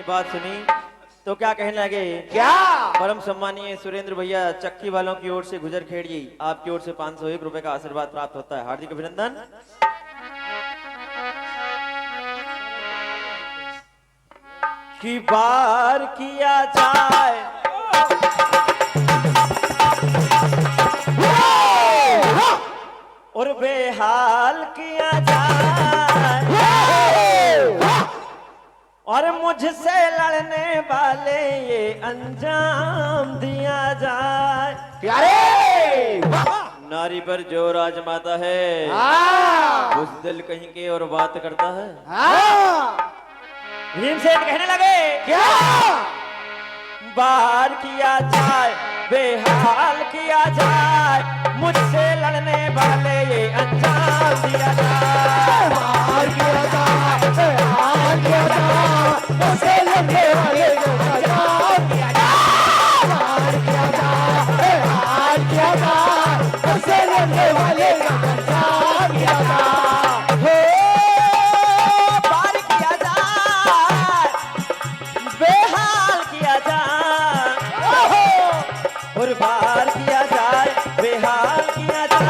बात सुनी तो क्या कहने लगे? क्या? परम सम्मानीय सुरेंद्र भैया चक्की वालों की ओर से गुजर खेड़िए आपकी ओर से 501 रुपए का आशीर्वाद प्राप्त होता है। हार्दिक अभिनंदन। की बार किया जाए और बेहाल किया जाए और मुझसे लड़ने वाले ये अंजाम दिया जाए। प्यारे नारी पर जो राजमाता है उस दिल कहीं के और बात करता है। भीमसेन कहने लगे क्या? बाहर किया जाए बेहाल किया जाए मुझसे लड़ने वाले ये अंजाम दिया जाए। बाहर किया जाए बेहाल किया जाए मुझसे लड़ने वाले को अंजाम दिया जाए। बाहर किया जाए बेहाल किया जाए मुझसे लड़ने वाले को अंजाम दिया जाए। बाहर किया जाए बेहाल किया जाए और बाहर किया जाए बेहाल किया जाए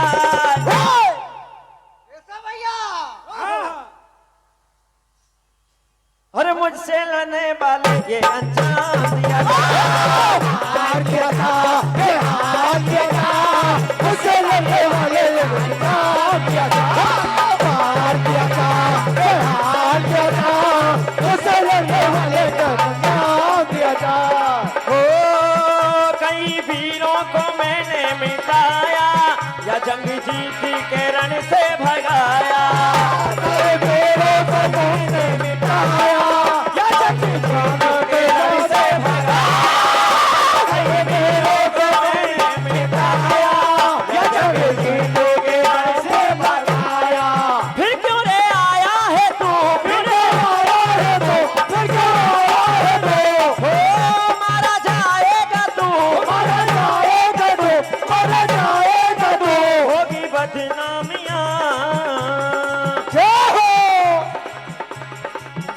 और मुझसे लड़ने वाले ये अंजाम दिया जाए। बाहर किया था बेहाल किया था मुझसे लड़ने वाले को अंजाम दिया जाए। बाहर किया था बेहाल किया था मुझसे लड़ने वाले को अंजाम दिया जाए। ओ कई वीरों को मैंने मिटाया या जंग जीती के रण से भगाया। कई वीरों को मैंने मिटाया या जंग जीती के रण से भगाया। कई वीरों को मैंने मिटाया या जंग जीती के रण से भगाया। फिर क्यों रे आया है तू फिर आया है तो फिर क्यों आया है तो ओ मारा जाएगा तू मारा जाएगा तो मारा जाएगा तो होगी बदनामियां। जय हो।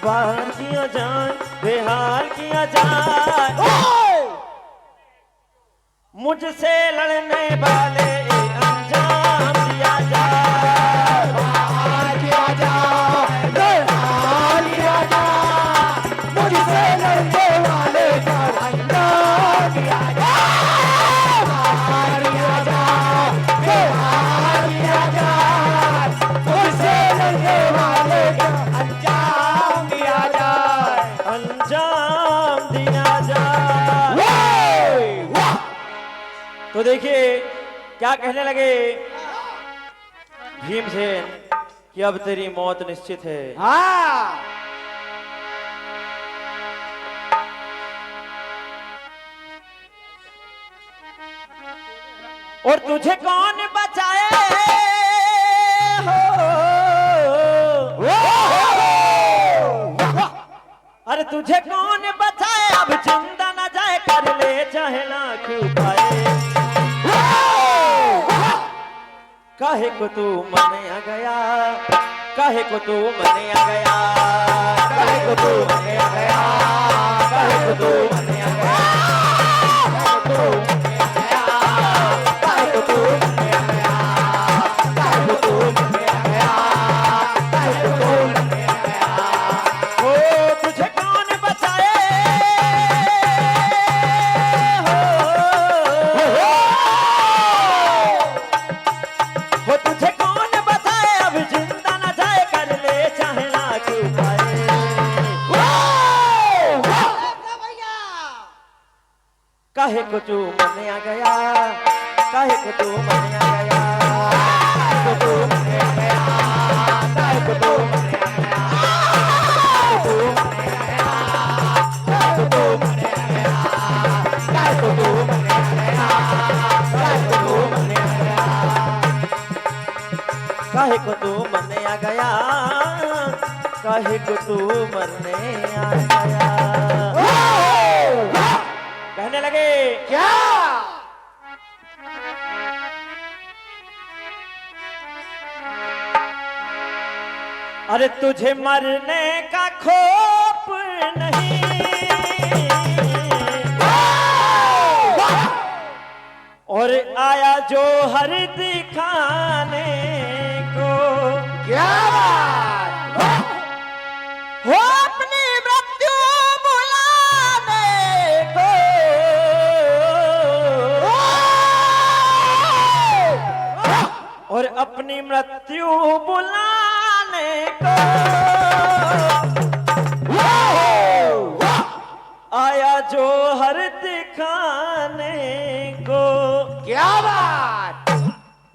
बाहर किया जाए बेहाल किया जाए मुझसे लड़ने वाले ये अंजाम दिया जाए। बाहर किया जाए बेहाल किया जाए मुझसे लड़ने वाले का अंजाम दिया जाए। बाहर किया जाए बेहाल किया जाए मुझसे लड़ने वाले का अंजाम दिया जाए। अंजाम दिया जाए। वाह! तो देखिए क्या कहने लगे भीमसेन कि अब तेरी मौत निश्चित है। हाँ और तुझे कौन बचाए हो अरे तुझे कौन बचाए अब जिंदा न जाए कर ले चाहे लाख उपाय। काहे को तू मने आ गया काहे को तू मने आ गया काहे को तू मने आ गया काहे को तू मने आ गया काहे को तू मने आ गया काहे को तू मने आ गया काहे को तू मने आ गया। ओ तुझे कौन बचाए हो तुझे कौन बचाए अब जिंदा न जाए कर ले चाहे लाख उपाय। काहे को तू मने आ गया काहे को तू मने आ गया काहे को तू मने आ गया काहे को तू मने आ गया काहे को तू मने आ गया काहे को तू मने आ गया काहे को तू मने आ गया काहे को तू मने आ गया काहे को तू मरने आ गया। कहने लगे क्या? अरे तुझे मरने का खौफ नहीं, और आया जो हर दिखाने को। क्या बात हो अपनी मृत्यु बुलाने को, और अपनी मृत्यु बुलाने को आया जो हर दिखाने को। क्या बात।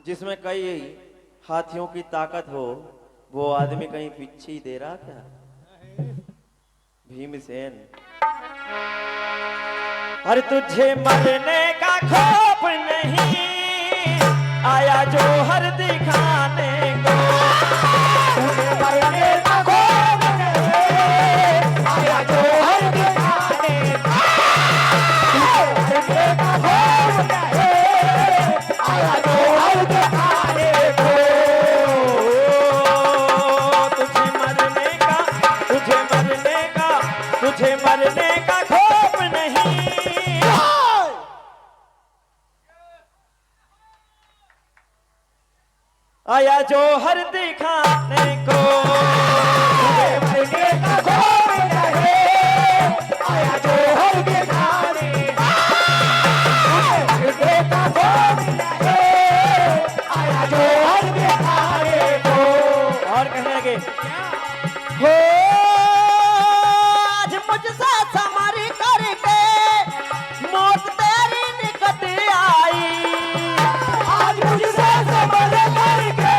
जिसमें कई हाथियों की ताकत हो, वो आदमी कहीं पीछे ही दे रहा क्या? भीमसेन। अरे तुझे मरने का खौफ नहीं, आया जो हर दिखाने को। तुझे मरने का खौफ नहीं, आया जो हर दिखाने को। तुझे मरने का खौफ नहीं, आया जो हर दिखाने को। तुझे मरने का, तुझे मरने का, तुझे मरने का खौफ नहीं, आया जो हर दिखाने को। तुझे मरने का खौफ नहीं, आया जो हर दिखाने को। तुझे मरने का खौफ नहीं, आया जो हर दिखाने को। और कहने लगे, हो आज मुझसे समारी करके मौत तेरी निकट आई। आज मुझसे समझ करके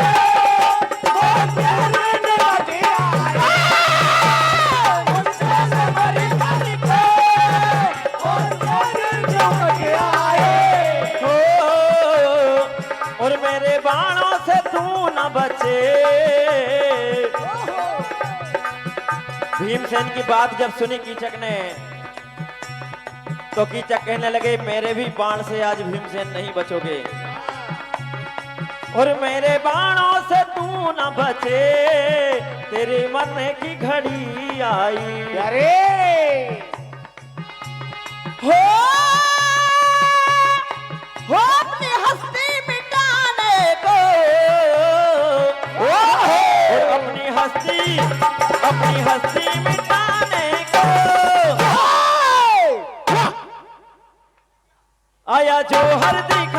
मौत तेरी निकट आई। मुझसे समझ करके मौत तेरी निकट आई। हो और मेरे बाणों से तू न बचे। भीमसेन की बात जब सुनी कीचक ने, तो कीचक कहने लगे, मेरे भी बाण से आज भीमसेन नहीं बचोगे, और मेरे बाणों से तू न बचे। तेरे मरने की घड़ी आई। अरे हो अपनी हस्ती मिटाने को, और अपनी हस्ती, अपनी हस्ती मिटाने को आया जो हर दिखाने